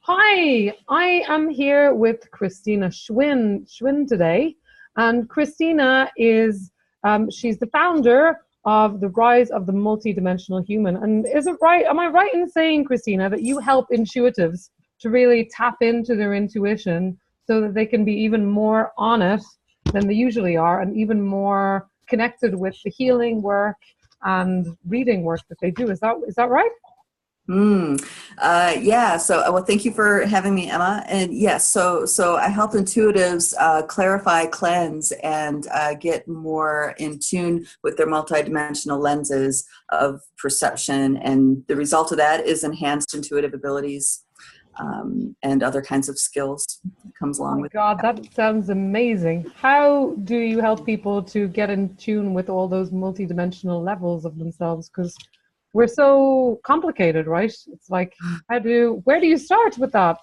Hi, I am here with Christina Schwind today. And Christina is, she's the founder of the Rise of the Multidimensional Human. And is it right? Am I right in saying, Christina, that you help intuitives to really tap into their intuition so that they can be even more on it than they usually are and even more connected with the healing work and reading work that they do? Is that right? Mm, yeah. Well, thank you for having me, Emma. And yes, so I help intuitives clarify, cleanse, and get more in tune with their multidimensional lenses of perception. And the result of that is enhanced intuitive abilities and other kinds of skills that comes Oh along my with God, that. that sounds amazing. How do you help people to get in tune with all those multidimensional levels of themselves? Because we're so complicated, right? It's like, where do you start with that?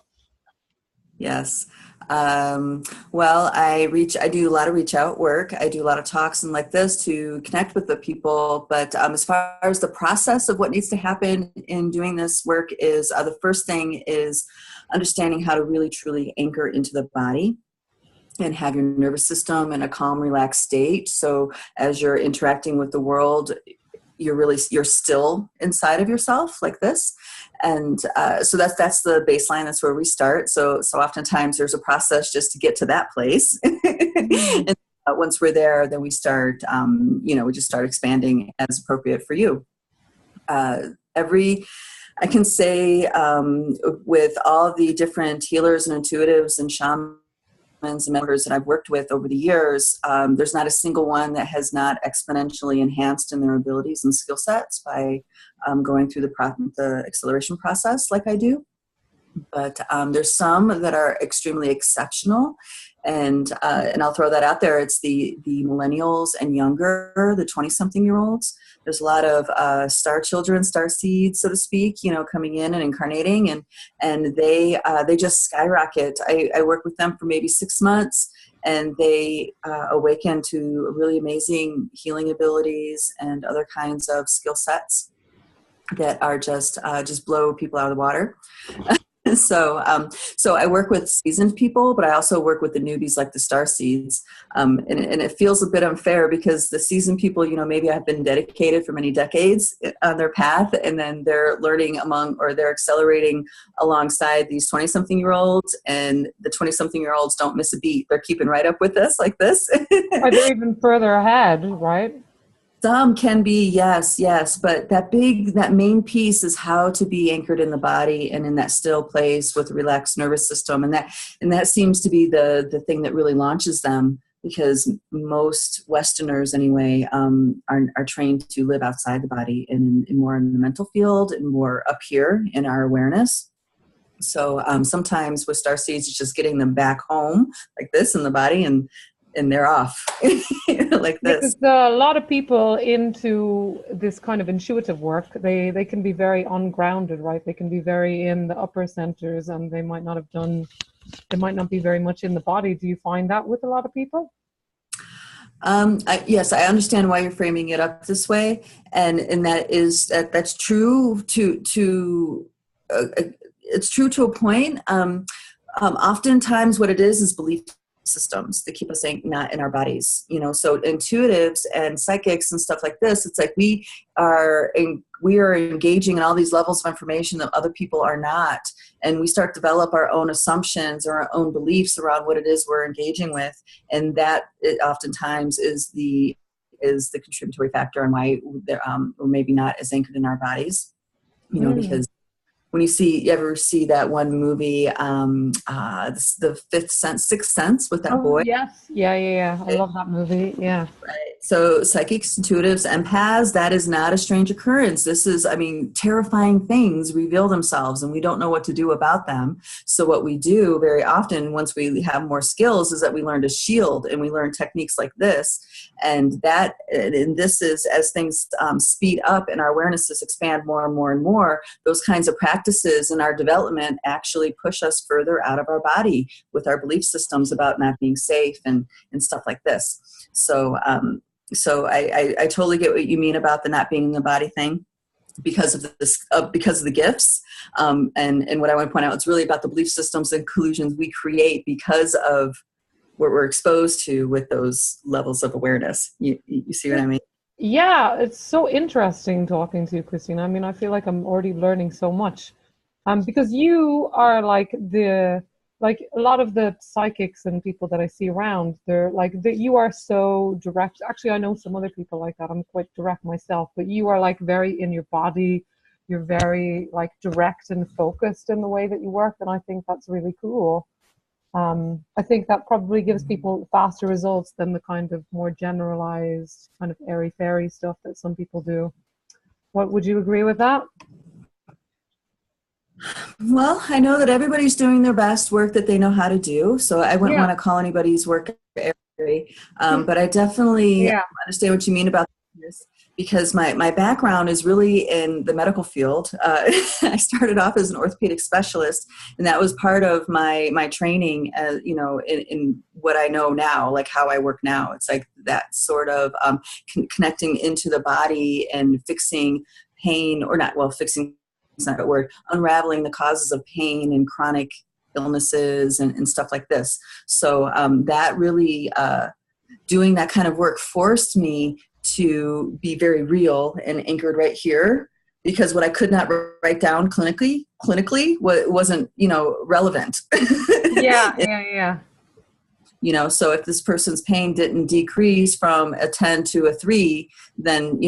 Yes. Well, I do a lot of reach out work. I do a lot of talks and like this to connect with the people. But as far as the process of what needs to happen in doing this work is the first thing is understanding how to really truly anchor into the body and have your nervous system in a calm, relaxed state. So as you're interacting with the world, you're still inside of yourself like this. And so that's the baseline. That's where we start. So oftentimes there's a process just to get to that place. Mm. And once we're there, then we start we just start expanding as appropriate for you. Every I can say with all the different healers and intuitives and shamans and members that I've worked with over the years, there's not a single one that has not exponentially enhanced in their abilities and skill sets by going through the acceleration process like I do. But there's some that are extremely exceptional, and I'll throw that out there. It's the millennials and younger, the 20-something-year-olds. There's a lot of star children, star seeds, so to speak, coming in and incarnating, and they just skyrocket. I work with them for maybe 6 months, and they awaken to really amazing healing abilities and other kinds of skill sets that are just blow people out of the water. So I work with seasoned people, but I also work with the newbies like the star seeds. And it feels a bit unfair because the seasoned people, maybe have been dedicated for many decades on their path, and then they're learning they're accelerating alongside these 20-something-year-olds, and the 20-something-year-olds don't miss a beat. They're keeping right up with us like this. Are they even further ahead, right? Some can be, yes, but that main piece is how to be anchored in the body and in that still place with a relaxed nervous system, and that seems to be the thing that really launches them, because most Westerners anyway are trained to live outside the body and more in the mental field and more up here in our awareness. So sometimes with star seeds, it's just getting them back home like this in the body, and they're off like Because this. a lot of people into this kind of intuitive work, they can be very ungrounded, right? They can be very in the upper centers, and they might not be very much in the body. Do you find that with a lot of people? Yes, I understand why you're framing it up this way, and that's true to it's true to a point. Oftentimes, what it is belief systems that keep us not in our bodies. So intuitives and psychics and stuff like this, it's like we are engaging in all these levels of information that other people are not, and we start to develop our own assumptions or our own beliefs around what it is we're engaging with, and that oftentimes is the contributory factor on why we're maybe not as anchored in our bodies. Mm. Because when you ever see that one movie, the Sixth Sense with that Oh boy? yes, yeah. I love that movie. Yeah. Right. So psychics, intuitives, empaths, that is not a strange occurrence. This is, terrifying things reveal themselves and we don't know what to do about them. So what we do very often once we have more skills is that we learn to shield, and we learn techniques like this. And this is as things speed up and our awarenesses expand more and more and more, those kinds of practices in our development actually push us further out of our body with our belief systems about not being safe and stuff like this. So I totally get what you mean about the not being in the body thing. because of this, because of the gifts. And what I want to point out, it's really about the belief systems and collusions we create because of what we're exposed to with those levels of awareness. You see what I mean? Yeah, it's so interesting talking to you, Christina. I mean, I feel like I'm already learning so much. Because you are like a lot of the psychics and people that I see around, they're like that you are so direct. Actually, I know some other people like that. I'm quite direct myself, but you are like very in your body. You're very like direct and focused in the way that you work, and I think that's really cool. I think that probably gives people faster results than the kind of more generalized kind of airy fairy stuff that some people do. What would you agree with that? Well, I know that everybody's doing their best work that they know how to do, so I wouldn't Yeah. want to call anybody's work airy. But I definitely Yeah. understand what you mean about this, because my background is really in the medical field. I started off as an orthopedic specialist, and that was part of my training, in what I know now, like how I work now. It's like that sort of connecting into the body and fixing pain, or not, well, fixing, it's not a word, unraveling the causes of pain and chronic illnesses and stuff like this. So that really, doing that kind of work forced me to be very real and anchored right here, because what I could not write down clinically wasn't, relevant. Yeah. So if this person's pain didn't decrease from a 10 to a 3, then,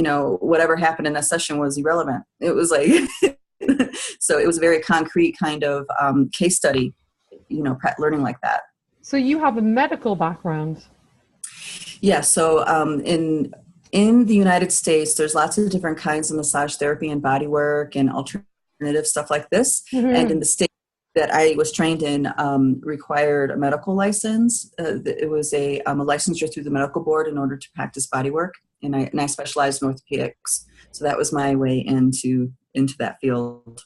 whatever happened in that session was irrelevant. It was like, so it was a very concrete kind of case study, learning like that. So you have a medical background. Yeah. So in the United States, there's lots of different kinds of massage therapy and body work and alternative stuff like this. Mm-hmm. And in the state that I was trained in, required a medical license. It was a licensure through the medical board in order to practice body work. And I specialized in orthopedics. So that was my way into that field.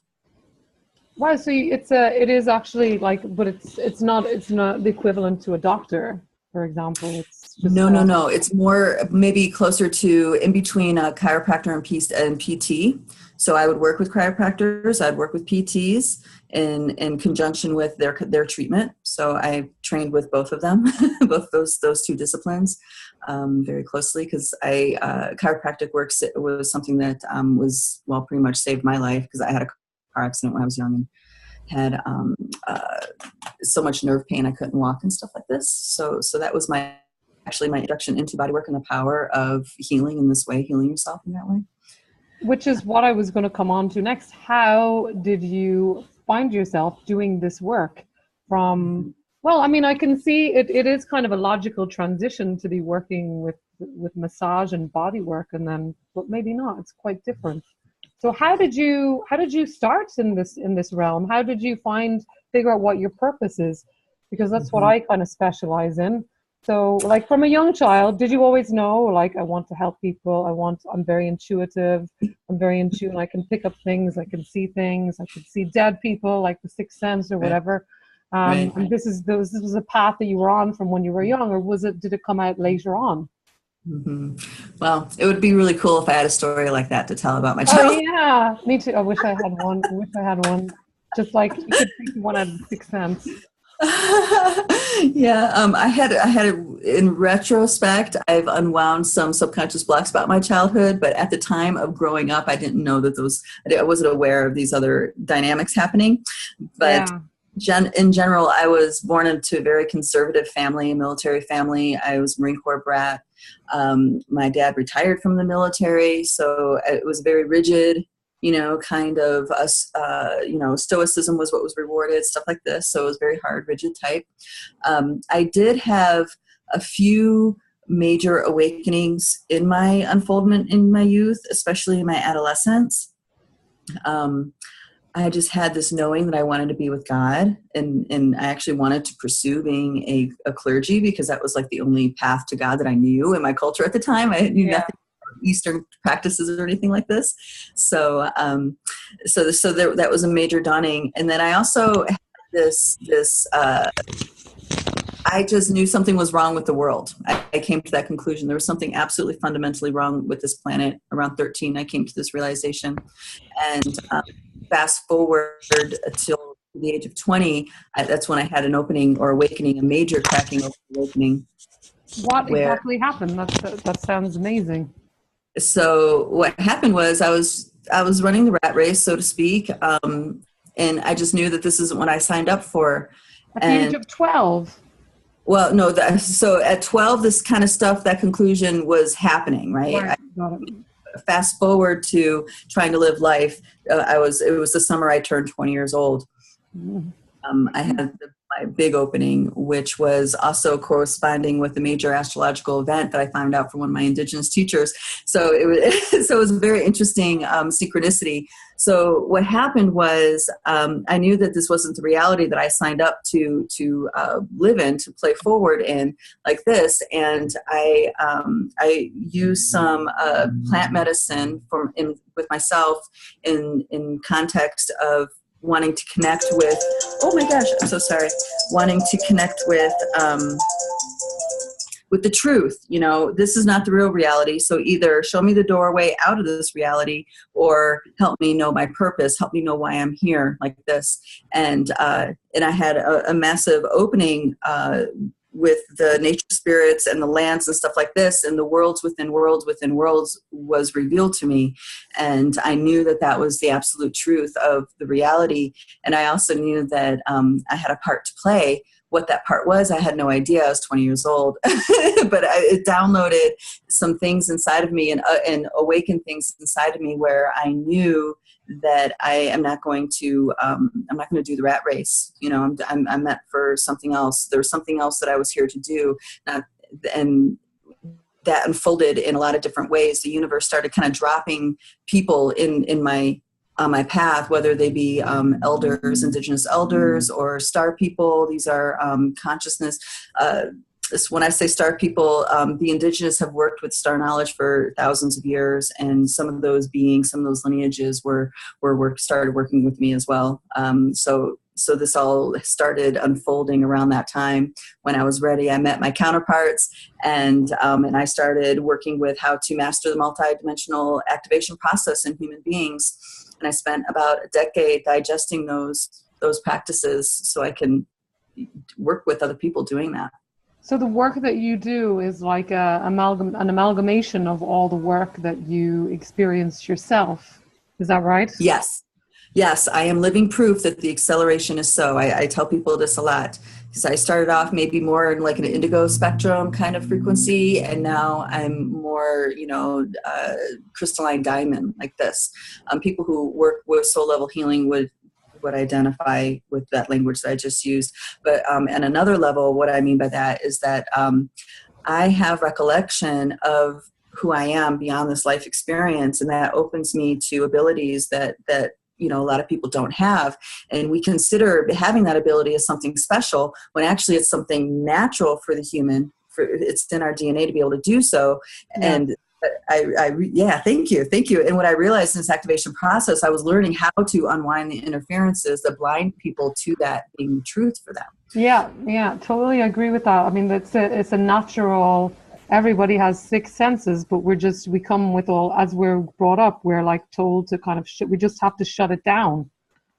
Wow, so it is actually like, but it's not the equivalent to a doctor, for example. It's just No. It's more maybe closer to in between a chiropractor and PT. So I would work with chiropractors. I'd work with PTs in conjunction with their treatment. So I trained with both of them, both those two disciplines, very closely, because chiropractic work was something that was, well, pretty much saved my life, because I had a car accident when I was young and had so much nerve pain I couldn't walk and stuff like this. So that was my introduction into bodywork and the power of healing in this way, healing yourself in that way. Which is what I was going to come on to next. How did you find yourself doing this work from, well, I mean, I can see it is kind of a logical transition to be working with massage and body work, and then, but maybe not, it's quite different. So how did you start in this realm? How did you figure out what your purpose is? Because that's what I kind of specialize in. So like from a young child, did you always know, like, I want to help people, I'm very intuitive, I'm very in tune, I can pick up things, I can see things, I can see dead people, like the sixth sense or whatever. Right. And this was a path that you were on from when you were young, or did it come out later on? Mm-hmm. Well, it would be really cool if I had a story like that to tell about my childhood. Oh yeah, me too. I wish I had one. Just like you could pick one out of the sixth sense. Yeah, I had in retrospect, I've unwound some subconscious blocks about my childhood, but at the time of growing up, I didn't know that I wasn't aware of these other dynamics happening. But in general, I was born into a very conservative family, a military family. I was a Marine Corps brat. My dad retired from the military, so it was very rigid. Kind of, stoicism was what was rewarded, stuff like this. So it was very hard, rigid type. I did have a few major awakenings in my unfoldment in my youth, especially in my adolescence. I just had this knowing that I wanted to be with God, and I actually wanted to pursue being a clergy, because that was like the only path to God that I knew in my culture at the time. I knew nothing Eastern practices or anything like this. So that was a major dawning. And then I also had this I just knew something was wrong with the world. I came to that conclusion. There was something absolutely fundamentally wrong with this planet. Around 13, I came to this realization. And fast forward till the age of 20, that's when I had an opening or awakening, a major cracking awakening. What exactly happened? That sounds amazing. So what happened was I was running the rat race, so to speak, and I just knew that this isn't what I signed up for. At the age of 12? Well, no, so at 12, this kind of stuff, that conclusion was happening, right? Fast forward to trying to live life. It was the summer I turned 20 years old. I had my big opening, which was also corresponding with a major astrological event that I found out from one of my indigenous teachers. So it was a very interesting synchronicity. So what happened was I knew that this wasn't the reality that I signed up to live in, to play forward in like this. And I used some plant medicine with myself in context of wanting to connect with, oh my gosh, I'm so sorry, wanting to connect with the truth. You know, this is not the real reality. So either show me the doorway out of this reality or help me know my purpose, help me know why I'm here, like this. And I had a massive opening with the nature spirits and the lands and stuff like this, and the worlds within worlds within worlds was revealed to me. And I knew that that was the absolute truth of the reality. And I also knew that I had a part to play. What that part was, I had no idea. I was 20 years old, but it downloaded some things inside of me and awakened things inside of me where I knew that I am not going to, I'm not going to do the rat race. You know, I'm meant for something else. There was something else that I was here to do. And that unfolded in a lot of different ways. The universe started kind of dropping people on my path, whether they be elders, indigenous elders, or star people. These are consciousness. When I say star people, the indigenous have worked with star knowledge for thousands of years, and some of those beings, some of those lineages started working with me as well. So this all started unfolding around that time. When I was ready, I met my counterparts, and I started working with how to master the multidimensional activation process in human beings. And I spent about a decade digesting those practices so I can work with other people doing that. So the work that you do is like an amalgamation of all the work that you experience yourself. Is that right? Yes. Yes, I am living proof that the acceleration is so. I tell people this a lot because I started off maybe more in like an indigo spectrum kind of frequency, and now I'm more, crystalline diamond like this. People who work with soul level healing would identify with that language that I just used. But at another level, what I mean by that is that I have recollection of who I am beyond this life experience, and that opens me to abilities that a lot of people don't have. And we consider having that ability as something special when actually it's something natural for the human. It's in our DNA to be able to do so. Yeah. And thank you. And what I realized in this activation process, I was learning how to unwind the interferences that blind people to that being the truth for them. Yeah, totally agree with that. I mean, it's a natural. Everybody has six senses, but we come with all, as we're brought up, we're like told to kind of, we just have to shut it down.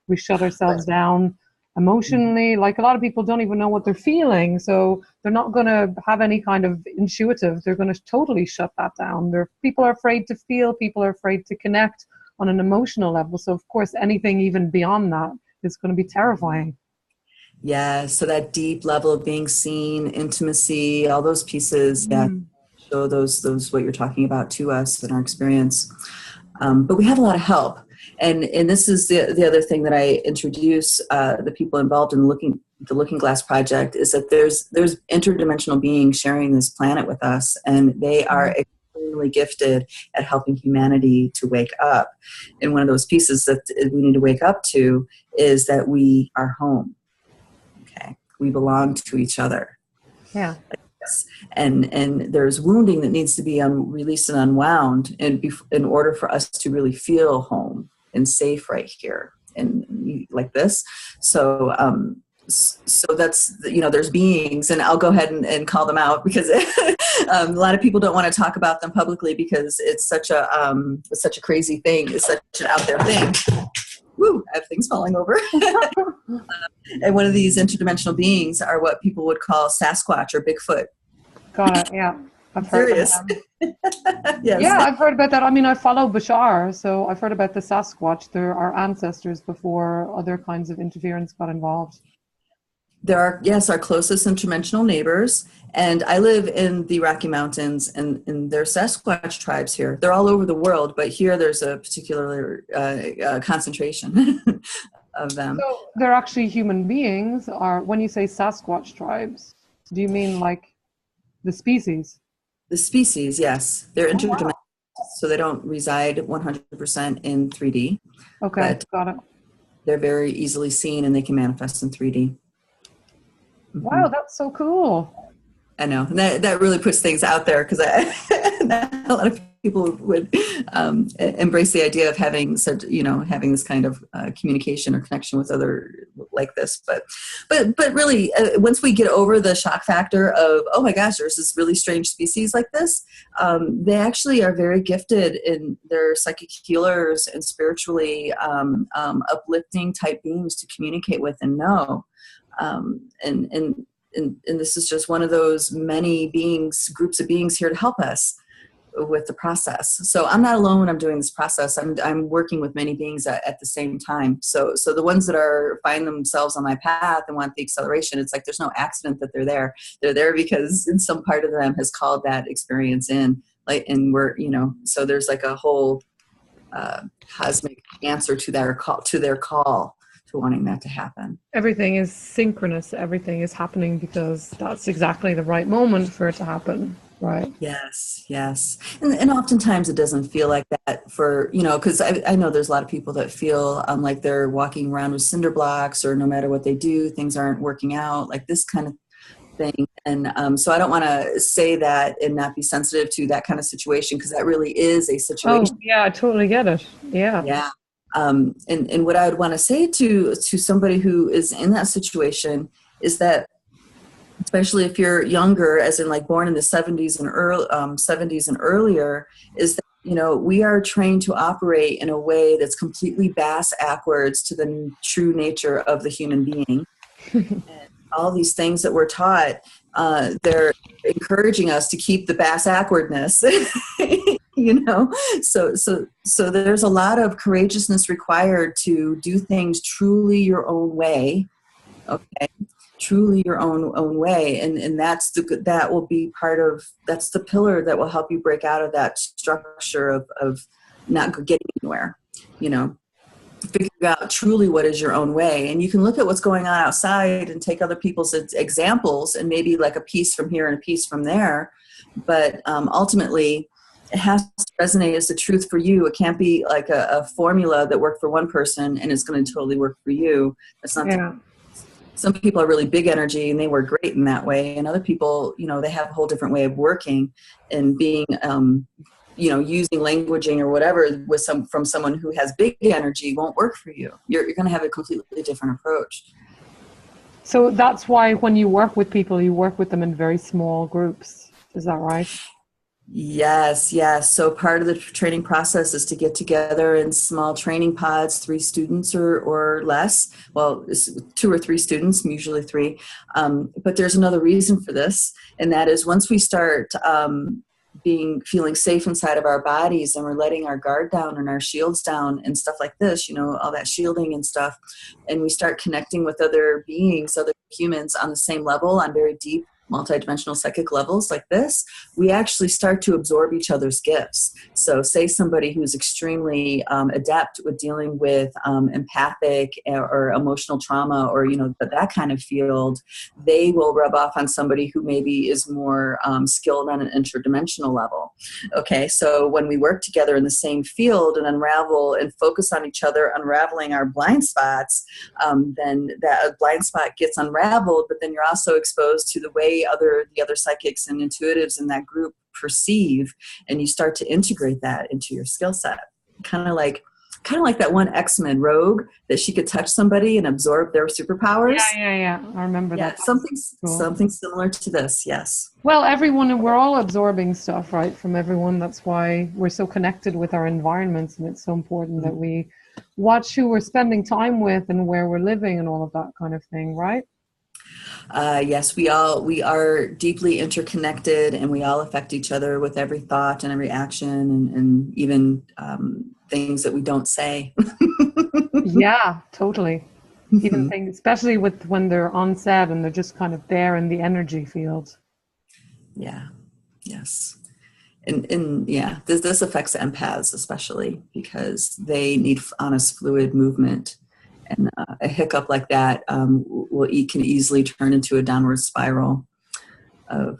We shut ourselves down emotionally. Like a lot of people don't even know what they're feeling. So they're not going to have any kind of intuitive, they're going to totally shut that down. People are afraid to feel, people are afraid to connect on an emotional level. So of course, anything even beyond that is going to be terrifying. Yeah, so that deep level of being seen, intimacy, all those pieces, show those what you're talking about to us in our experience. But we have a lot of help, and this is the other thing that I introduce the people involved in the Looking Glass Project is that there's interdimensional beings sharing this planet with us, and they are extremely gifted at helping humanity to wake up. And one of those pieces that we need to wake up to is that we are home. We belong to each other. Yeah. And there's wounding that needs to be released and unwound in order for us to really feel home and safe right here and like this. So so that's, there's beings, and I'll go ahead and call them out because a lot of people don't want to talk about them publicly because it's such a crazy thing. It's such an out there thing. Woo, I have things falling over. And one of these interdimensional beings are what people would call Sasquatch or Bigfoot. Got it. Yeah. I've heard Serious. about them. Yes. Yeah, I've heard about that. I mean, I follow Bashar, so I've heard about the Sasquatch. They're our ancestors before other kinds of interference got involved. There are, yes, our closest interdimensional neighbors. And I live in the Rocky Mountains, and there are Sasquatch tribes here. They're all over the world, but here there's a particular concentration of them. So they're actually human beings, or when you say Sasquatch tribes, do you mean like the species? The species, yes. They're interdimensional, wow. So they don't reside 100% in 3D. Okay, got it. They're very easily seen, and they can manifest in 3D. Wow, that's so cool. I know. And that really puts things out there because a lot of people would embrace the idea of having this kind of communication or connection with other like this. But really, once we get over the shock factor of, oh my gosh, there's this really strange species like this, they actually are very gifted in their psychic healers and spiritually uplifting type beings to communicate with and know. And this is just one of those many groups of beings here to help us with the process. So I'm not alone when I'm doing this process. I'm working with many beings at the same time. So the ones that find themselves on my path and want the acceleration, it's like there's no accident that they're there. They're there because in some part of them has called that experience in. And we're, so there's like a whole cosmic answer to their call, to wanting that to happen. Everything is synchronous. Everything is happening because that's exactly the right moment for it to happen, right? Yes. And oftentimes it doesn't feel like that for, because I know there's a lot of people that feel like they're walking around with cinder blocks, or no matter what they do, things aren't working out, like this kind of thing. And so I don't want to say that and not be sensitive to that kind of situation, because that really is a situation. Oh, yeah, I totally get it. Yeah. Yeah. And what I would want to say to somebody who is in that situation is that, especially if you're younger, as in like born in the 70s and earlier, is that, we are trained to operate in a way that's completely bass-ackwards to the true nature of the human being. And all these things that we're taught, they're encouraging us to keep the bass-ackwardness. So there's a lot of courageousness required to do things truly your own way. Okay. Truly your own way. And that's that will be that's the pillar that will help you break out of that structure of not getting anywhere, figure out truly what is your own way. And you can look at what's going on outside and take other people's examples and maybe like a piece from here and a piece from there. But ultimately, it has to resonate as the truth for you. It can't be like a formula that worked for one person and it's going to totally work for you. That's not. Yeah. Some people are really big energy and they work great in that way. And other people, they have a whole different way of working and being, using languaging or whatever from someone who has big energy won't work for you. You're going to have a completely different approach. So that's why when you work with people, you work with them in very small groups. Is that right? Yes. So part of the training process is to get together in small training pods, 3 students or less. Well, it's 2 or 3 students, usually 3. But there's another reason for this, and that is once we start feeling safe inside of our bodies and we're letting our guard down and our shields down and stuff like this, all that shielding and stuff, and we start connecting with other beings, other humans on the same level, on very deep multidimensional psychic levels like this, we actually start to absorb each other's gifts. So say somebody who's extremely adept with dealing with empathic or emotional trauma or, that kind of field, they will rub off on somebody who maybe is more skilled on an interdimensional level. Okay, so when we work together in the same field and unravel and focus on each other, unraveling our blind spots, then that blind spot gets unraveled, but then you're also exposed to the way the other psychics and intuitives in that group perceive, and you start to integrate that into your skill set. Kind of like kind of like that one X-Men Rogue, that she could touch somebody and absorb their superpowers. Yeah. I remember that. Something similar to this. Yes. Well, we're all absorbing stuff, right, from everyone. That's why we're so connected with our environments, and it's so important that we watch who we're spending time with and where we're living and all of that kind of thing, right? Yes, we are deeply interconnected, and we all affect each other with every thought and every action, and even things that we don't say. Yeah, totally. Even things, especially when they're on set and they're just kind of there in the energy field. Yeah. Yes. And yeah, this affects empaths especially, because they need honest, fluid movement. And a hiccup like that can easily turn into a downward spiral of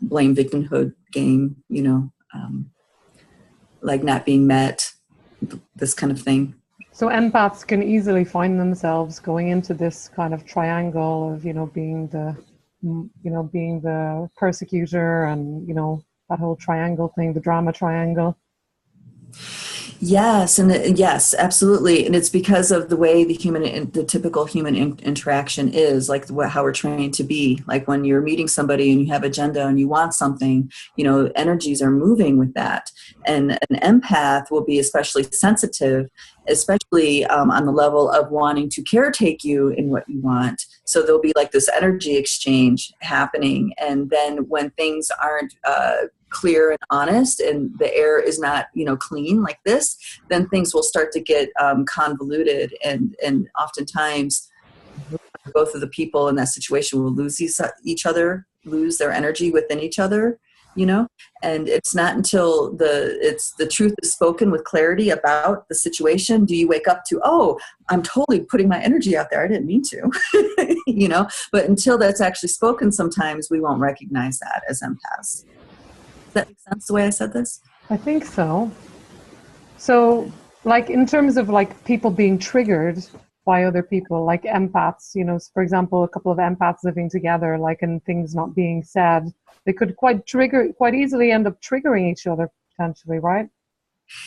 blame victimhood game, like not being met, this kind of thing. So empaths can easily find themselves going into this kind of triangle of, being the persecutor, and, that whole triangle thing, the drama triangle. Yes, yes, absolutely, and it's because of the way the typical human interaction is, like how we're trained to be. Like when you're meeting somebody and you have agenda and you want something, energies are moving with that. And an empath will be especially sensitive, especially on the level of wanting to caretake you in what you want. So there'll be like this energy exchange happening, and then when things aren't clear and honest, and the air is not, clean like this, then things will start to get convoluted, and oftentimes both of the people in that situation will lose each other, lose their energy within each other, and it's not until the truth is spoken with clarity about the situation do you wake up to, oh, I'm totally putting my energy out there, I didn't mean to. But until that's actually spoken, sometimes we won't recognize that as empaths. Does that make sense the way I said this? I think so. So, like, in terms of like people being triggered by other people, like empaths, for example, a couple of empaths living together, like, and things not being said, they could quite easily end up triggering each other potentially, right?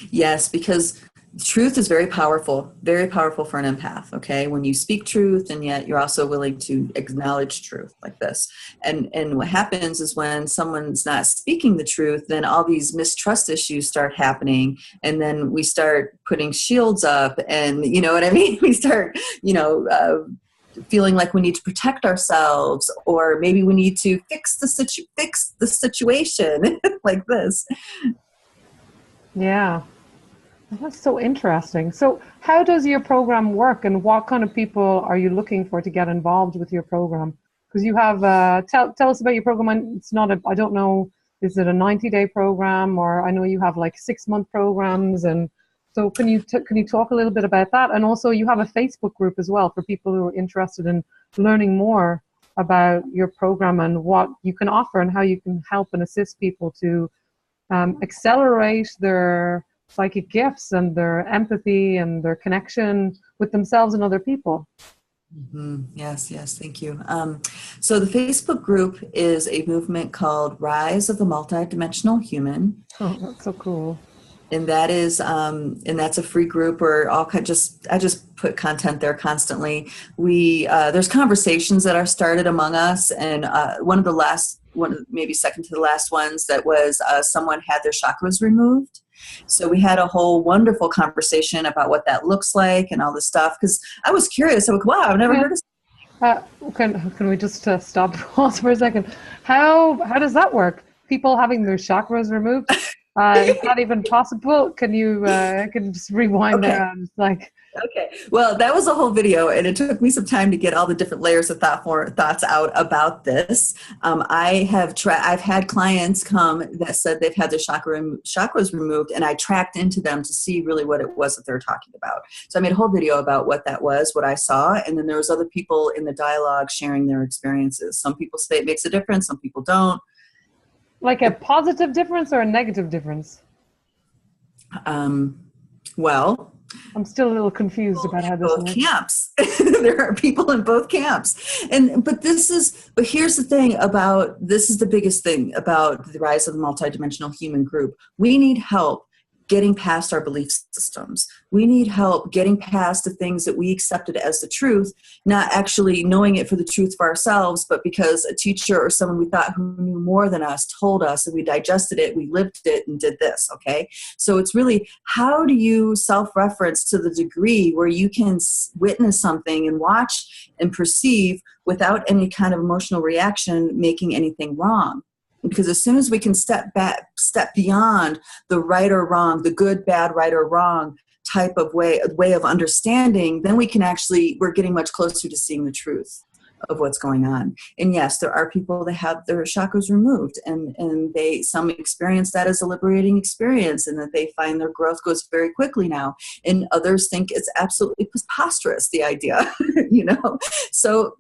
Yes, because truth is very powerful for an empath, okay? When you speak truth and yet you're also willing to acknowledge truth like this. And what happens is when someone's not speaking the truth, then all these mistrust issues start happening, and then we start putting shields up, and you know what I mean? We start, feeling like we need to protect ourselves, or maybe we need to fix the situation like this. Yeah. That's so interesting. So how does your program work, and what kind of people are you looking for to get involved with your program? Because you have, tell us about your program. It's not I don't know, is it a 90-day program, or I know you have like 6-month programs, and so can you talk a little bit about that? And also you have a Facebook group as well for people who are interested in learning more about your program and what you can offer and how you can help and assist people to accelerate their psychic gifts and their empathy and their connection with themselves and other people. Mm-hmm. Yes, thank you. So the Facebook group is a movement called Rise of the Multidimensional Human. Oh, that's so cool. And that is, and that's a free group where I just put content there constantly. There's conversations that are started among us, and maybe second to the last ones, that was someone had their chakras removed. So we had a whole wonderful conversation about what that looks like and all this stuff, because I was curious. I was like, wow, I've never heard of. Can we just stop pause for a second? How does that work? People having their chakras removed? Is that even possible? Can you can just rewind there? And like, okay. Well, that was a whole video, and it took me some time to get all the different layers of thoughts out about this. I've had clients come that said they've had their chakras removed, and I tracked into them to see really what it was that they're talking about. So I made a whole video about what that was, what I saw, and then there was other people in the dialogue sharing their experiences. Some people say it makes a difference, some people don't. Like a positive difference or a negative difference? Well, I'm still a little confused about how this works. Camps. There are people in both camps. But here's the thing about, this is the biggest thing about the Rise of the Multidimensional Human group. We need help getting past our belief systems. We need help getting past the things that we accepted as the truth, not actually knowing it for the truth for ourselves, but because a teacher or someone we thought who knew more than us told us, and we digested it, we lived it, and did this, okay? So it's really, how do you self-reference to the degree where you can witness something and watch and perceive without any kind of emotional reaction making anything wrong? Because as soon as we can step beyond the right or wrong, the good, bad, right or wrong type of way of understanding, then we're getting much closer to seeing the truth of what's going on. And yes, there are people that have their chakras removed, and some experience that as a liberating experience, and that they find their growth goes very quickly now. And others think it's absolutely preposterous, the idea, So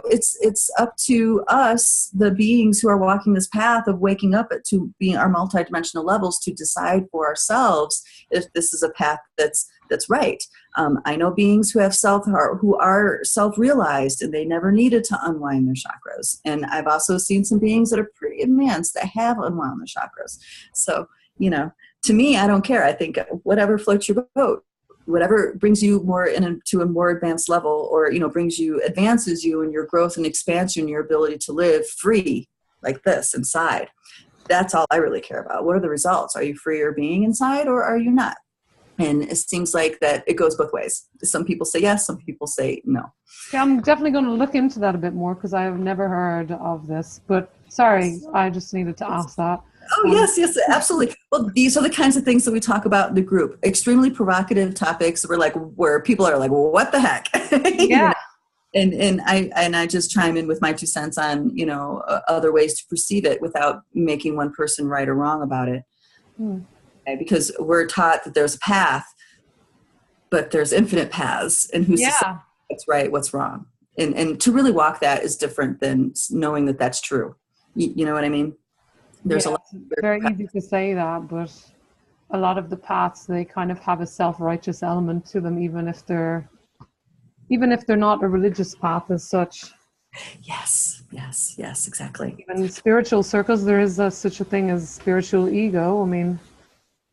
it's up to us, the beings who are walking this path of waking up to being our multidimensional levels, to decide for ourselves if this is a path that's right. I know beings who are self-realized, and they never needed to unwind their chakras. And I've also seen some beings that are pretty advanced that have unwound their chakras. So, to me, I don't care. I think whatever floats your boat, whatever brings you more to a more advanced level, or, advances you in your growth and expansion, your ability to live free like this inside. That's all I really care about. What are the results? Are you freer being inside, or are you not? And it seems like that it goes both ways. Some people say yes, some people say no. Yeah, I'm definitely going to look into that a bit more, because I have never heard of this. But sorry, I just needed to ask that. Oh, yes, absolutely. Well, these are the kinds of things that we talk about in the group. Extremely provocative topics where people are like, well, what the heck? Yeah. And I just chime in with my 2 cents on, other ways to perceive it without making one person right or wrong about it. Because we're taught that there's a path, but there's infinite paths, and who's to say what's right, what's wrong? And to really walk that is different than knowing that that's true. You know what I mean? There's it's very easy to say that, but a lot of the paths, they kind of have a self-righteous element to them, even if they're not a religious path as such. Yes, exactly. Even in spiritual circles, there is such a thing as spiritual ego. I mean,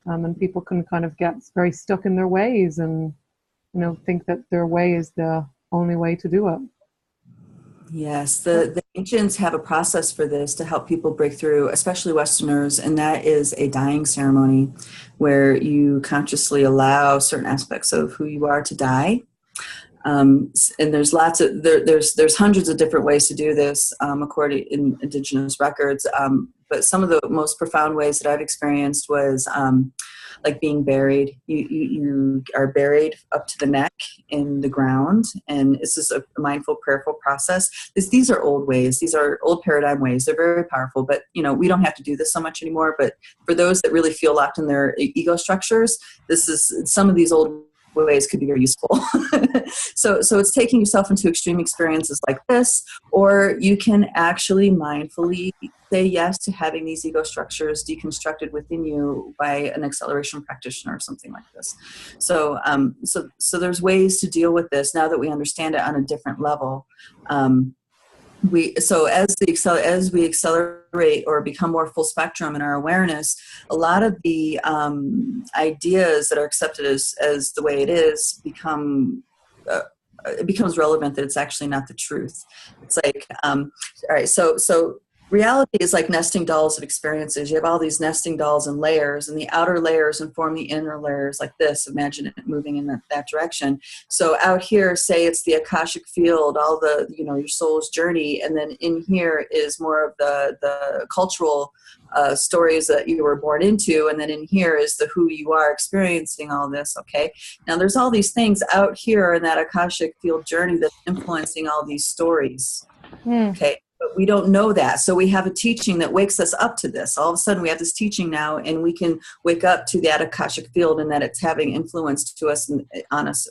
and people can kind of get very stuck in their ways and, think that their way is the only way to do it. Yes, the ancients have a process for this to help people break through, especially Westerners, and that is a dying ceremony where you consciously allow certain aspects of who you are to die. And there's there's hundreds of different ways to do this, according in indigenous records. But some of the most profound ways that I've experienced was like being buried. You are buried up to the neck in the ground, and it's just a mindful, prayerful process. These are old ways. These are old paradigm ways. They're very powerful, but we don't have to do this so much anymore. But for those that really feel locked in their ego structures, some of these old ways could be very useful. So it's taking yourself into extreme experiences like this, or you can actually mindfully say yes to having these ego structures deconstructed within you by an acceleration practitioner or something like this. So there's ways to deal with this now that we understand it on a different level. As we accelerate or become more full spectrum in our awareness, a lot of the ideas that are accepted as the way it is it becomes relevant that it's actually not the truth. It's like, all right, so reality is like nesting dolls of experiences. You have all these nesting dolls and layers, and the outer layers inform the inner layers like this. Imagine it moving in that direction. So out here, say it's the Akashic field, all the, your soul's journey. And then in here is more of the cultural stories that you were born into. And then in here is the who you are experiencing all this. Okay. Now there's all these things out here in that Akashic field journey that's influencing all these stories. Okay. But we don't know that. So we have a teaching that wakes us up to this. All of a sudden we have this teaching now, and we can wake up to that Akashic field, and that it's having influence to us on us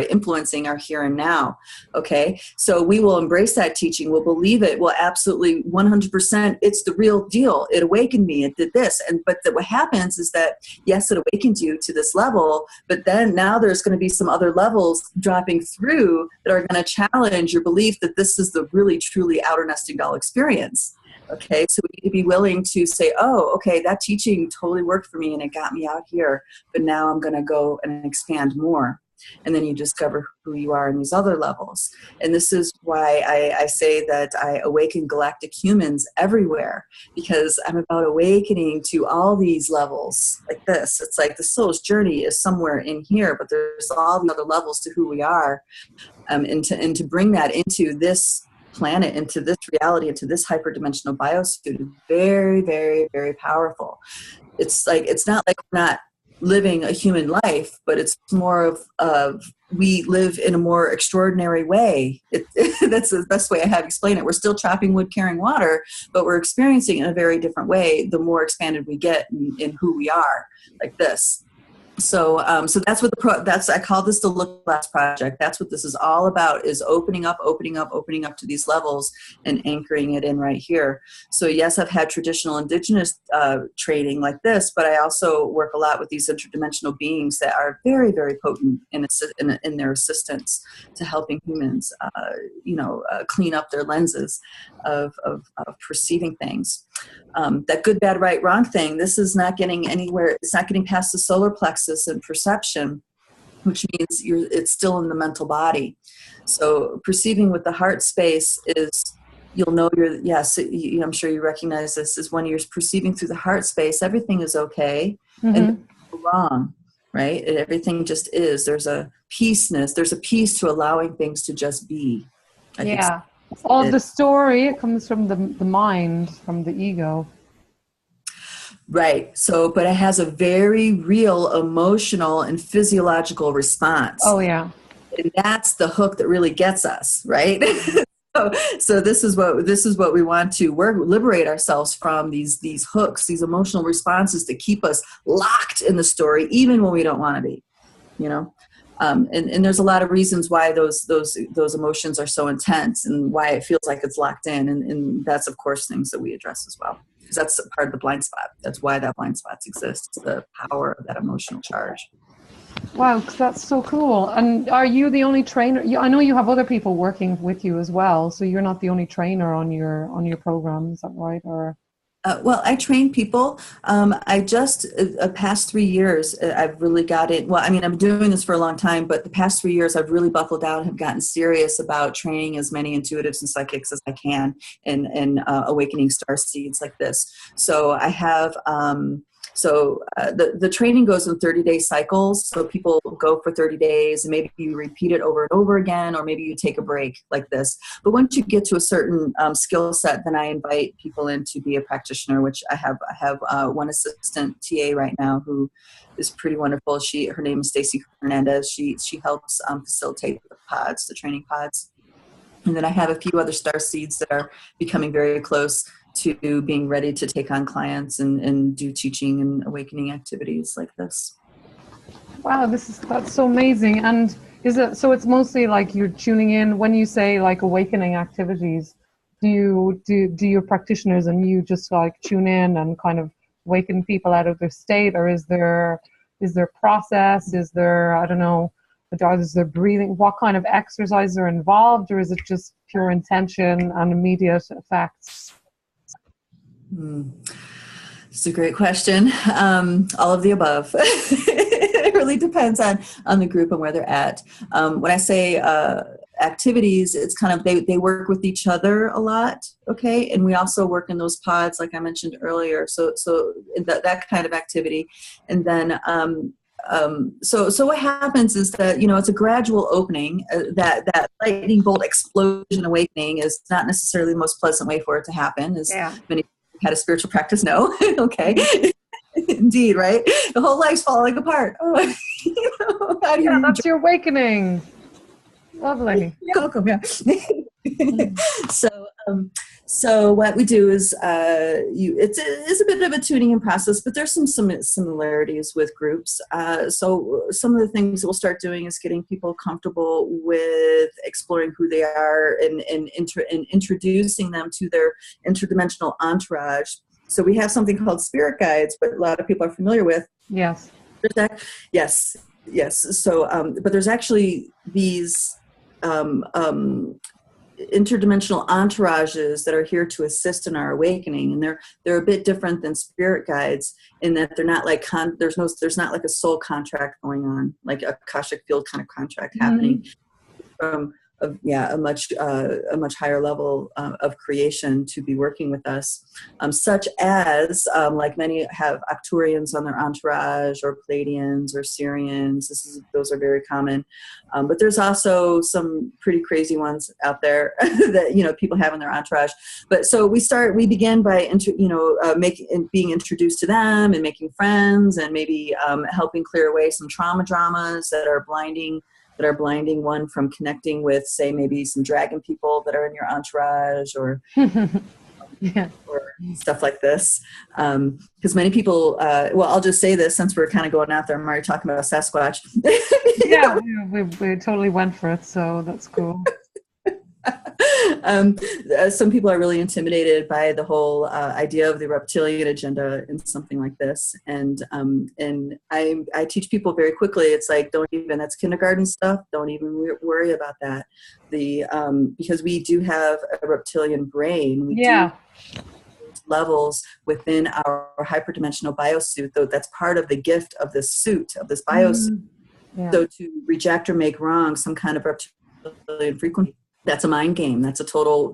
influencing our here and now. Okay. So we will embrace that teaching. We'll believe it. We'll absolutely 100%. It's the real deal. It awakened me. It did this. But what happens is that, yes, it awakened you to this level, but then now there's going to be some other levels dropping through that are going to challenge your belief that this is the really, truly outer nesting doll experience. Okay, so we need to be willing to say, oh, okay, that teaching totally worked for me and it got me out here, but now I'm going to go and expand more. And then you discover who you are in these other levels. And this is why I say that I awaken galactic humans everywhere, because I'm about awakening to all these levels like this. It's like the soul's journey is somewhere in here, but there's all the other levels to who we are. And to bring that into this planet, into this reality, into this hyperdimensional biosuit is very, very, very powerful. It's like, it's not like we're not living a human life, but it's more of we live in a more extraordinary way. That's the best way I have explained it. We're still chopping wood, carrying water, but we're experiencing it in a very different way the more expanded we get in who we are, like this. So that's what I call this the Look Glass Project. That's what this is all about, is opening up to these levels and anchoring it in right here. So yes, I've had traditional indigenous training like this, but I also work a lot with these interdimensional beings that are very, very potent in their assistance to helping humans, clean up their lenses of perceiving things. That good, bad, right, wrong thing, this is not getting anywhere. It's not getting past the solar plexus and perception, which means it's still in the mental body. So perceiving with the heart space is, you'll know I'm sure you recognize this, is when you're perceiving through the heart space, everything is okay and wrong, right? And everything just is. There's a peaceness. There's a peace to allowing things to just be. I think all the story, it comes from the mind, from the ego. Right. So, but it has a very real emotional and physiological response. Oh, yeah. And that's the hook that really gets us, right? So this is what we want to liberate ourselves from, these hooks, these emotional responses that keep us locked in the story, even when we don't want to be, and there's a lot of reasons why those emotions are so intense and why it feels like it's locked in. And that's, of course, things that we address as well, because that's part of the blind spot. That's why that blind spot exists, the power of that emotional charge. Wow, that's so cool. And are you the only trainer? I know you have other people working with you as well, so you're not the only trainer on your program, is that right? Or well, I train people. I just, past 3 years, I've really got it. Well, I mean, I'm doing this for a long time, but the past 3 years, I've really buckled down and have gotten serious about training as many intuitives and psychics as I can, and awakening star seeds like this. So I have, the training goes in 30-day cycles. So people go for 30 days and maybe you repeat it over and over again, or maybe you take a break like this. But once you get to a certain skill set, then I invite people in to be a practitioner, which I have one assistant TA right now who is pretty wonderful. Her name is Stacy Hernandez. She helps facilitate the training pods. And then I have a few other star seeds that are becoming very close to being ready to take on clients and do teaching and awakening activities like this. Wow, that's so amazing. And is it so? It's mostly like you're tuning in when you say like awakening activities. Do your practitioners and you just like tune in and kind of waken people out of their state, or is there process? Is there, I don't know, is there breathing? What kind of exercises are involved, or is it just pure intention and immediate effects? It's a great question. All of the above. It really depends on the group and where they're at. When I say activities, it's kind of they work with each other a lot, okay? And we also work in those pods, like I mentioned earlier. So that kind of activity, and then so what happens is that it's a gradual opening. That lightning bolt explosion awakening is not necessarily the most pleasant way for it to happen, as many had a spiritual practice no. Okay. Indeed, right? The whole life's falling apart. That's your awakening. Lovely. You're welcome. Yeah. So what we do is it's a bit of a tuning in process, but there's some similarities with groups. So some of the things that we'll start doing is getting people comfortable with exploring who they are and introducing them to their interdimensional entourage. So we have something called spirit guides, but a lot of people are familiar with. Yes. Yes. So, but there's actually these interdimensional entourages that are here to assist in our awakening, and they're a bit different than spirit guides in that they're not like there's not like a soul contract going on, like a Akashic field kind of contract happening from a much higher level of creation to be working with us, such as like many have Arcturians on their entourage, or Pleiadians or Syrians. Those are very common, but there's also some pretty crazy ones out there that people have in their entourage. But so we begin by being introduced to them and making friends, and maybe helping clear away some trauma dramas that are blinding one from connecting with, say, maybe some dragon people that are in your entourage, or or stuff like this. Because many people, I'll just say this since we're kind of going out there. I'm already talking about Sasquatch. Yeah, we totally went for it, so that's cool. Some people are really intimidated by the whole idea of the reptilian agenda in something like this, and I teach people very quickly. It's like, that's kindergarten stuff. Don't even worry about that. Because we do have a reptilian brain. We do levels within our hyperdimensional biosuit, though that's part of the gift of this suit, of this biosuit. So to reject or make wrong some kind of reptilian frequency, that's a mind game. That's a total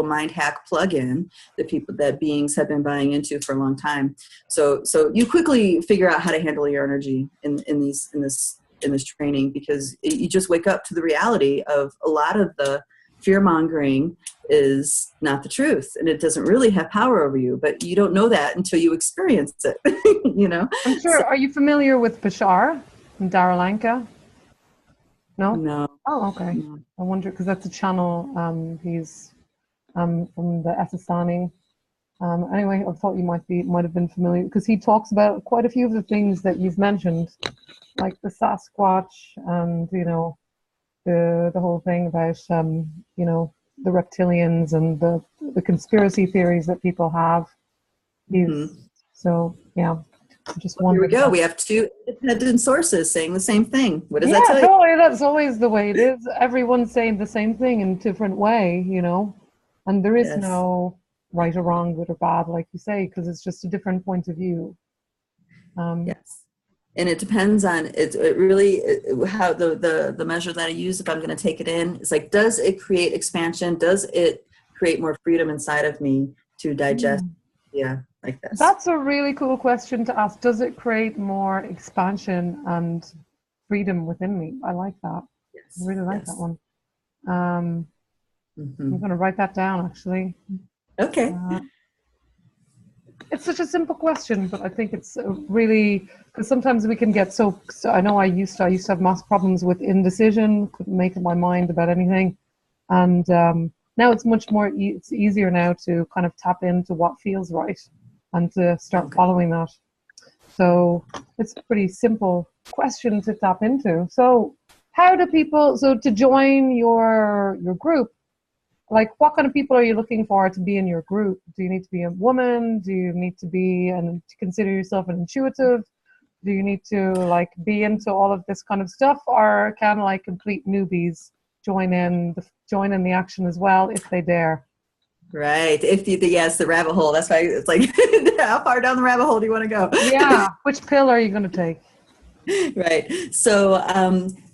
mind hack plug-in that beings have been buying into for a long time. So you quickly figure out how to handle your energy in this training, because you just wake up to the reality of a lot of the fear-mongering is not the truth, and it doesn't really have power over you, but you don't know that until you experience it. I'm sure. So, are you familiar with Bashar and Daralanka? No. Oh, okay. No. I wonder, because that's a channel. He's from the Essassani. Anyway, I thought you might have been familiar, because he talks about quite a few of the things that you've mentioned, like the Sasquatch, and the whole thing about the reptilians and the conspiracy theories that people have. So yeah. Here we go. We have two independent sources saying the same thing. What does that tell you? Totally. That's always the way it is. Everyone's saying the same thing in a different way, and there is no right or wrong, good or bad, like you say, because it's just a different point of view. Yes. And it depends on how the measure that I use, if I'm going to take it in, it's like, does it create expansion? Does it create more freedom inside of me to digest? Like this. That's a really cool question to ask. Does it create more expansion and freedom within me? I like that. I really like that one. I'm going to write that down, actually. Okay. It's such a simple question, but I think it's really, because sometimes we can get so I know I used to have mass problems with indecision, couldn't make up my mind about anything, and now it's much more. It's easier now to kind of tap into what feels right, and to start following that. So it's a pretty simple question to tap into. So how do people? So to join your group, like, what kind of people are you looking for to be in your group? Do you need to be a woman? Do you need to to consider yourself an intuitive? Do you need to be into all of this kind of stuff, or can complete newbies join in the action as well if they dare? Right. The rabbit hole. That's why it's like, how far down the rabbit hole do you want to go? Yeah. Which pill are you going to take? Right. So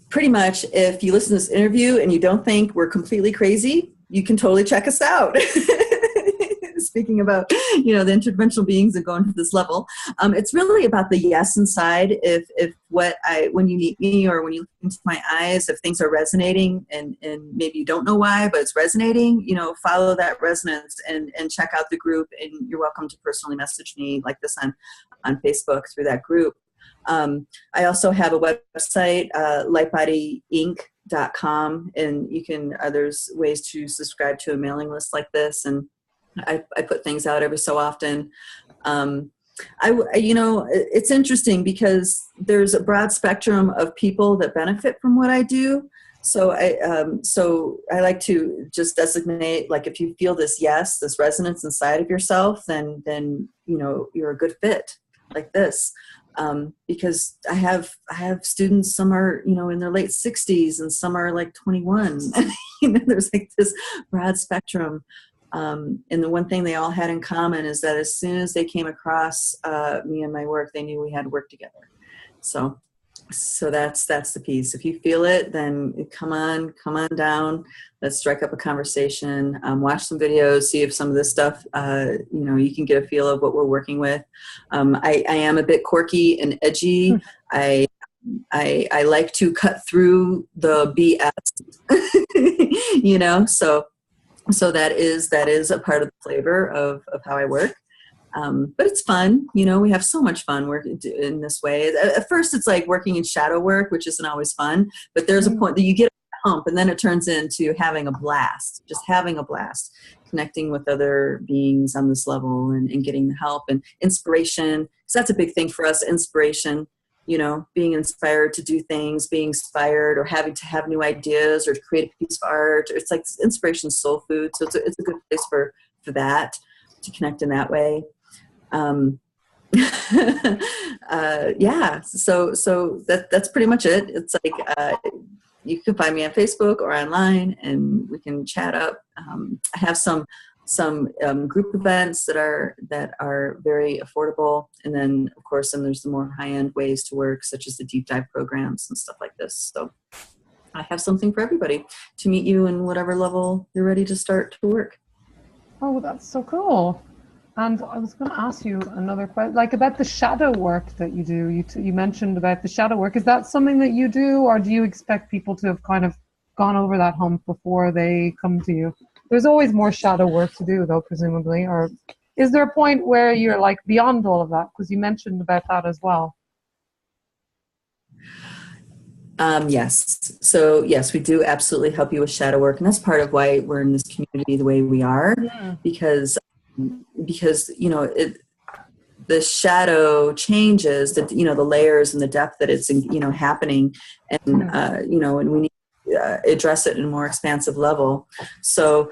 pretty much, if you listen to this interview and you don't think we're completely crazy, you can totally check us out. Speaking about, the interdimensional beings and going to this level, it's really about the yes inside. When you meet me or when you look into my eyes, if things are resonating and maybe you don't know why, but it's resonating, follow that resonance and check out the group. And you're welcome to personally message me like this on Facebook through that group. I also have a website, lightbodyinc.com, and you can, there's ways to subscribe to a mailing list like this. And I put things out every so often. It's interesting because there's a broad spectrum of people that benefit from what I do. So I like to just designate, if you feel this resonance inside of yourself, then you're a good fit like this. because I have students, some are, you know, in their late 60s and some are like 21. You know, there's like this broad spectrum. And the one thing they all had in common is that as soon as they came across me and my work, they knew we had to work together. So that's the piece. If you feel it, then come on down. Let's strike up a conversation. Watch some videos, see if some of this stuff, you know, you can get a feel of what we're working with. I am a bit quirky and edgy. I like to cut through the BS, you know, so that is a part of the flavor of how I work. But it's fun, you know, we have so much fun working in this way. At first it's like working in shadow work, which isn't always fun, but there's a point that you get a hump and then it turns into having a blast, just having a blast, connecting with other beings on this level and getting the help and inspiration. Because that's a big thing for us, inspiration, you know, being inspired to do things, being inspired or having to have new ideas or to create a piece of art. It's like inspiration, soul food. So it's a good place for that, to connect in that way. Yeah, so that's pretty much it. It's like you can find me on Facebook or online and we can chat up. I have some group events that are very affordable, and then of course there's the more high-end ways to work, such as the deep dive programs and stuff like this. So I have something for everybody to meet you in whatever level you're ready to start to work. Oh, that's so cool. And I was going to ask you another question, like about the shadow work that you do. You mentioned about the shadow work. Is that something that you do, or do you expect people to have kind of gone over that hump before they come to you? There's always more shadow work to do, though, presumably. Or is there a point where you're like beyond all of that? Because you mentioned about that as well. Yes. So yes, we do absolutely help you with shadow work. And that's part of why we're in this community the way we are, because you know, the shadow changes, the layers and the depth that it's, you know, happening, and you know, and we need to address it in a more expansive level. So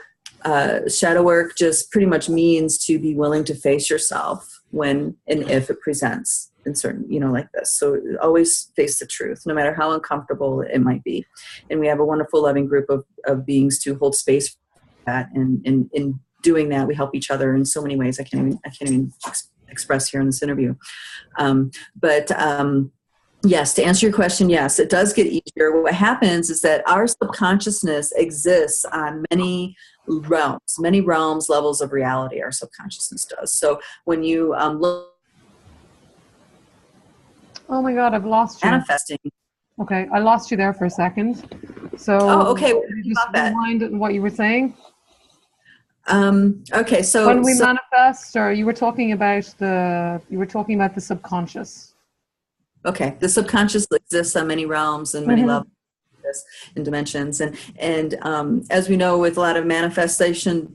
shadow work just pretty much means to be willing to face yourself when and if it presents in certain, you know, like this. So always face the truth, no matter how uncomfortable it might be. And we have a wonderful, loving group of beings to hold space for that, and in doing that, we help each other in so many ways I can't even express here in this interview. But yes, to answer your question, yes, it does get easier. What happens is that our subconsciousness exists on many realms, levels of reality. Our subconsciousness does. So when you look, oh my God, I've lost you. Manifesting. Okay, I lost you there for a second. So okay, just rewind what you were saying. Okay, so when we manifest, or you were talking about the subconscious. Okay, the subconscious exists on many realms and many levels and dimensions, and as we know, with a lot of manifestation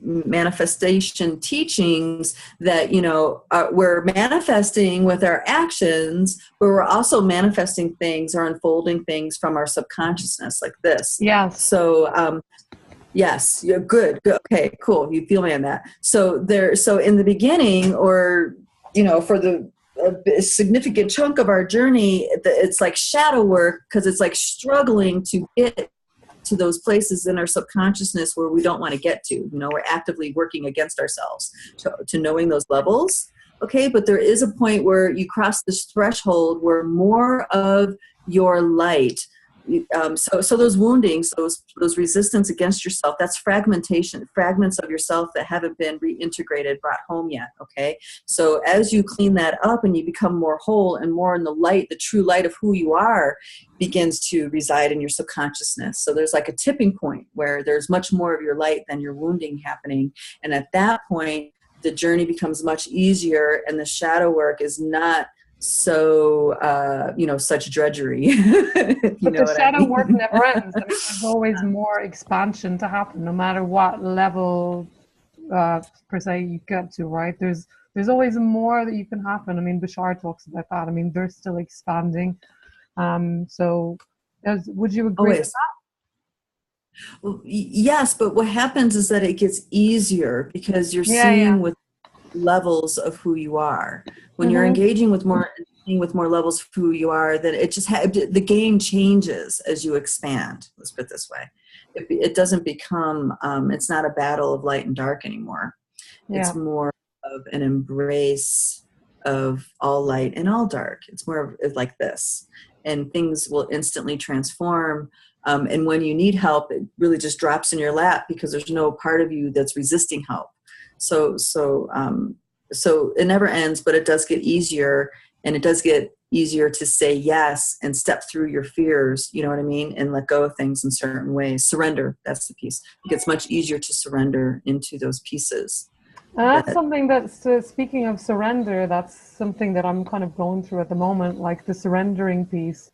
teachings, that, you know, we're manifesting with our actions, but we're also manifesting things or unfolding things from our subconsciousness, like this. Yeah. So yes, you're good. Okay, cool. You feel me on that. So in the beginning, or, you know, for a significant chunk of our journey, it's like shadow work, because it's like struggling to get to those places in our subconsciousness where we don't want to get to. You know, we're actively working against ourselves to knowing those levels. Okay, but there is a point where you cross this threshold where more of your light, so those woundings, those resistance against yourself, that's fragmentation, fragments of yourself that haven't been reintegrated, brought home yet. Okay, so as you clean that up and you become more whole and more in the light, the true light of who you are begins to reside in your subconsciousness. So there's like a tipping point where there's much more of your light than your wounding happening, and at that point the journey becomes much easier, and the shadow work is not so you know, such drudgery. But the shadow work never ends. I mean, there's always more expansion to happen, no matter what level per se you get to, right? There's always more that you can happen. I mean, Bashar talks about that. I mean, they're still expanding. So would you agree with that? Well, yes, but what happens is that it gets easier because you're seeing with levels of who you are. When you're engaging with more with more levels of who you are, then it just the game changes as you expand. Let's put it this way. It doesn't become, it's not a battle of light and dark anymore. Yeah. It's more of an embrace of all light and all dark. It's more of like this, and things will instantly transform. And when you need help, it really just drops in your lap because there's no part of you that's resisting help. So it never ends, but it does get easier, and it does get easier to say yes and step through your fears, you know what I mean? And let go of things in certain ways. Surrender, that's the piece. It gets much easier to surrender into those pieces. And that's something that's, speaking of surrender, that's something that I'm kind of going through at the moment, like the surrendering piece,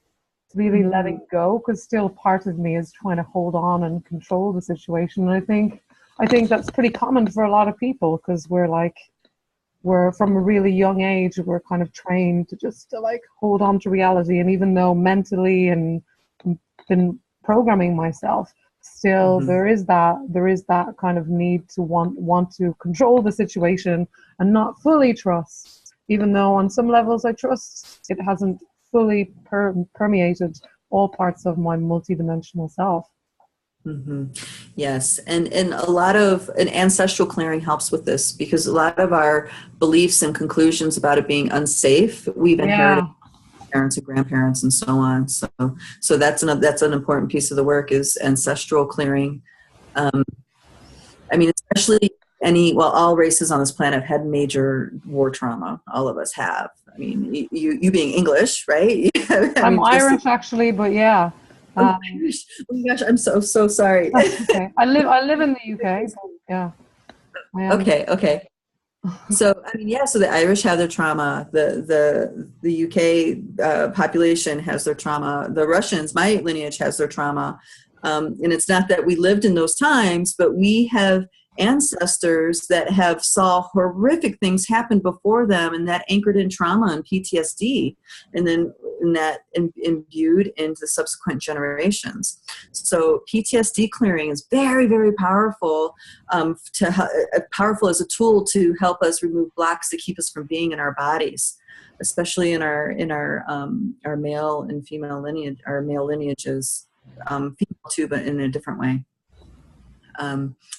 really letting go, because still part of me is trying to hold on and control the situation. And I think that's pretty common for a lot of people, because we're from a really young age, we're kind of trained to like hold on to reality. And even though mentally and been programming myself, still there is that kind of need to want to control the situation and not fully trust, even though on some levels I trust, it hasn't fully permeated all parts of my multidimensional self. Yes, and a lot of an ancestral clearing helps with this, because a lot of our beliefs and conclusions about it being unsafe, we've inherited from parents and grandparents and so on. So that's an important piece of the work, is ancestral clearing. I mean, especially all races on this planet have had major war trauma. All of us have. I mean, you being English, right? I'm Irish actually, but yeah. Oh my gosh, I'm so sorry. Okay. I live in the UK. So yeah. Okay. So I mean, so the Irish have their trauma. The UK population has their trauma. The Russians, my lineage, has their trauma. And it's not that we lived in those times, but we have ancestors that have saw horrific things happen before them, and that anchored in trauma and PTSD, and then that imbued into subsequent generations. So PTSD clearing is very, very powerful, powerful as a tool to help us remove blocks that keep us from being in our bodies, especially in our male and female lineage, our male lineages, female too, but in a different way.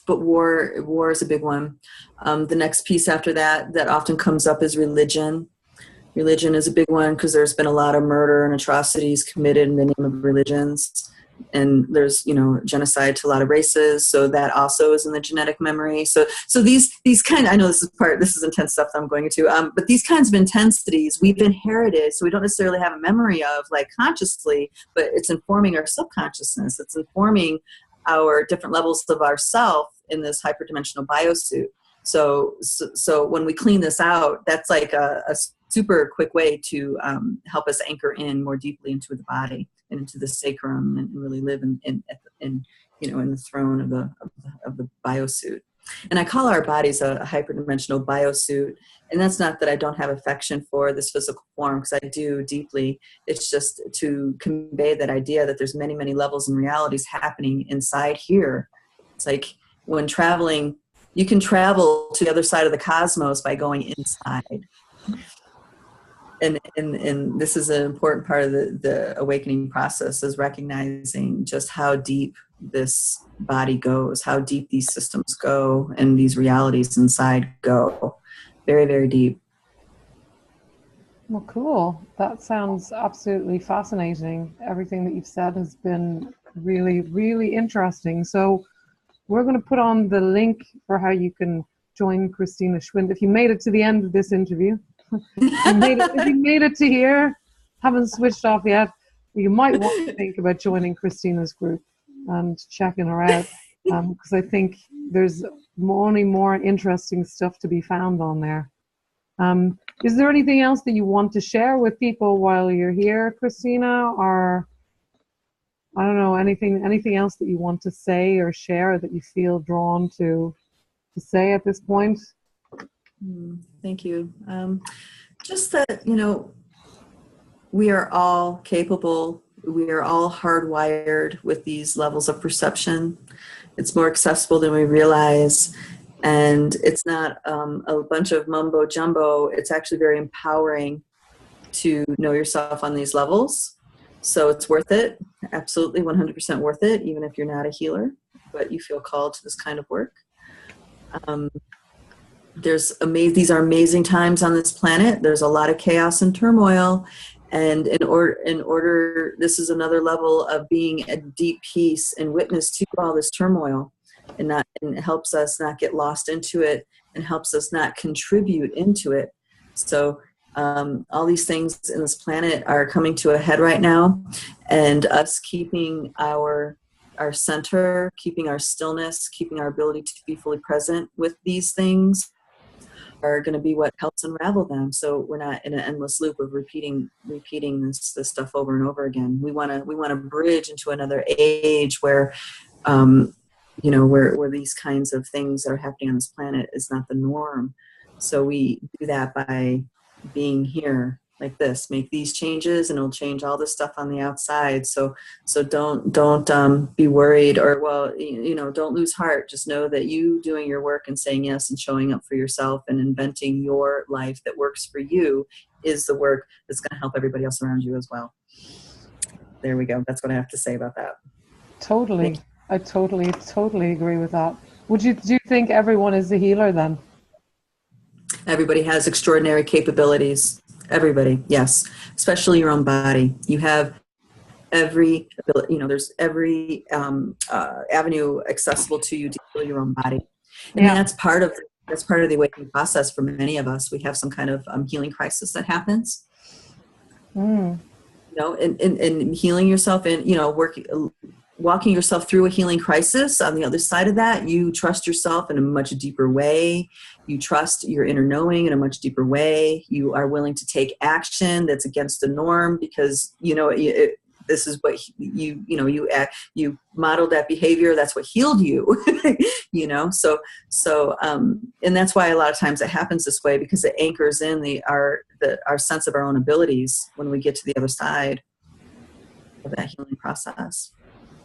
But war is a big one. The next piece after that often comes up is religion. Religion is a big one, because there's been a lot of murder and atrocities committed in the name of religions. And there's, genocide to a lot of races. So that also is in the genetic memory. So these kind of, I know this is intense stuff that I'm going into, but these kinds of intensities we've inherited. So we don't necessarily have a memory of, like, consciously, but it's informing our subconsciousness. It's informing our different levels of ourself in this hyperdimensional biosuit. So when we clean this out, that's like a super quick way to help us anchor in more deeply into the body and into the sacrum, and really live in the throne of the biosuit. And I call our bodies a hyperdimensional biosuit. And that's not that I don't have affection for this physical form, because I do deeply. It's just to convey that idea that there's many, many levels and realities happening inside here. It's like when traveling, you can travel to the other side of the cosmos by going inside. And this is an important part of the awakening process, is recognizing just how deep this body goes, how deep these systems go, and these realities inside go. Very, very deep. Well, cool. That sounds absolutely fascinating. Everything that you've said has been really, really interesting. So we're going to put on the link for how you can join Christina Schwind. If you made it to the end of this interview, if you made it to here, haven't switched off yet, you might want to think about joining Christina's group and checking her out, because I think there's only more interesting stuff to be found on there. Is there anything else that you want to share with people while you're here, Christina, or I don't know, anything else that you want to say or share that you feel drawn to say at this point? Thank you. Just that, we are all capable. We are all hardwired with these levels of perception. It's more accessible than we realize. And it's not a bunch of mumbo jumbo. It's actually very empowering to know yourself on these levels. So it's worth it. Absolutely 100% worth it, even if you're not a healer, but you feel called to this kind of work. These are amazing times on this planet. There's a lot of chaos and turmoil. And in order, this is another level of being at deep peace and witness to all this turmoil, and it helps us not get lost into it, and helps us not contribute into it. So all these things in this planet are coming to a head right now, and us keeping our center, keeping our stillness, keeping our ability to be fully present with these things are going to be what helps unravel them. So we're not in an endless loop of repeating this stuff over and over again. We want to bridge into another age where, where these kinds of things that are happening on this planet is not the norm. So we do that by being here like this, make these changes, and it'll change all the stuff on the outside. So don't be worried, or don't lose heart. Just know that you doing your work and saying yes and showing up for yourself and inventing your life that works for you is the work that's going to help everybody else around you as well. There we go. That's what I have to say about that. Totally. I totally agree with that. Do you think everyone is a healer then? Everybody has extraordinary capabilities. Everybody, yes. Especially your own body. You have every ability, there's every avenue accessible to you to heal your own body. And that's part of the awakening process for many of us. We have some kind of healing crisis that happens. And healing yourself and, walking yourself through a healing crisis. On the other side of that, you trust yourself in a much deeper way. You trust your inner knowing in a much deeper way. You are willing to take action that's against the norm because, this is what you modeled that behavior. That's what healed you, So, and that's why a lot of times it happens this way, because it anchors in our sense of our own abilities when we get to the other side of that healing process.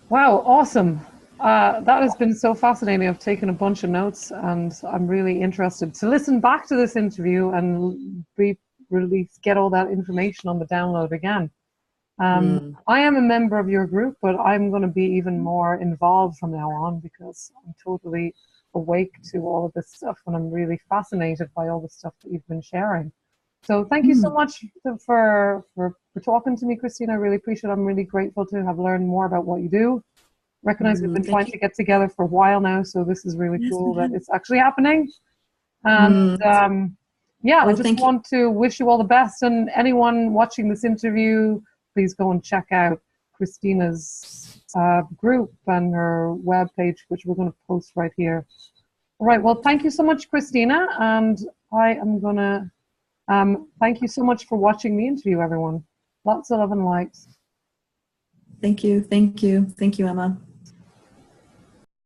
Wow, awesome. That has been so fascinating. I've taken a bunch of notes, and I'm really interested to listen back to this interview and get all that information on the download again. I am a member of your group, but I'm going to be even more involved from now on because I'm totally awake to all of this stuff, and I'm really fascinated by all the stuff that you've been sharing. So thank you so much for talking to me, Christina. I really appreciate it. I'm really grateful to have learned more about what you do. Recognize we've been trying to get together for a while now, so this is really cool that it's actually happening. And I just want to wish you all the best. And anyone watching this interview, please go and check out Christina's group and her webpage, which we're going to post right here. All right. Well, thank you so much, Christina. And I am going to thank you so much for watching the interview, everyone. Lots of love and likes. Thank you. Thank you. Thank you, Emma.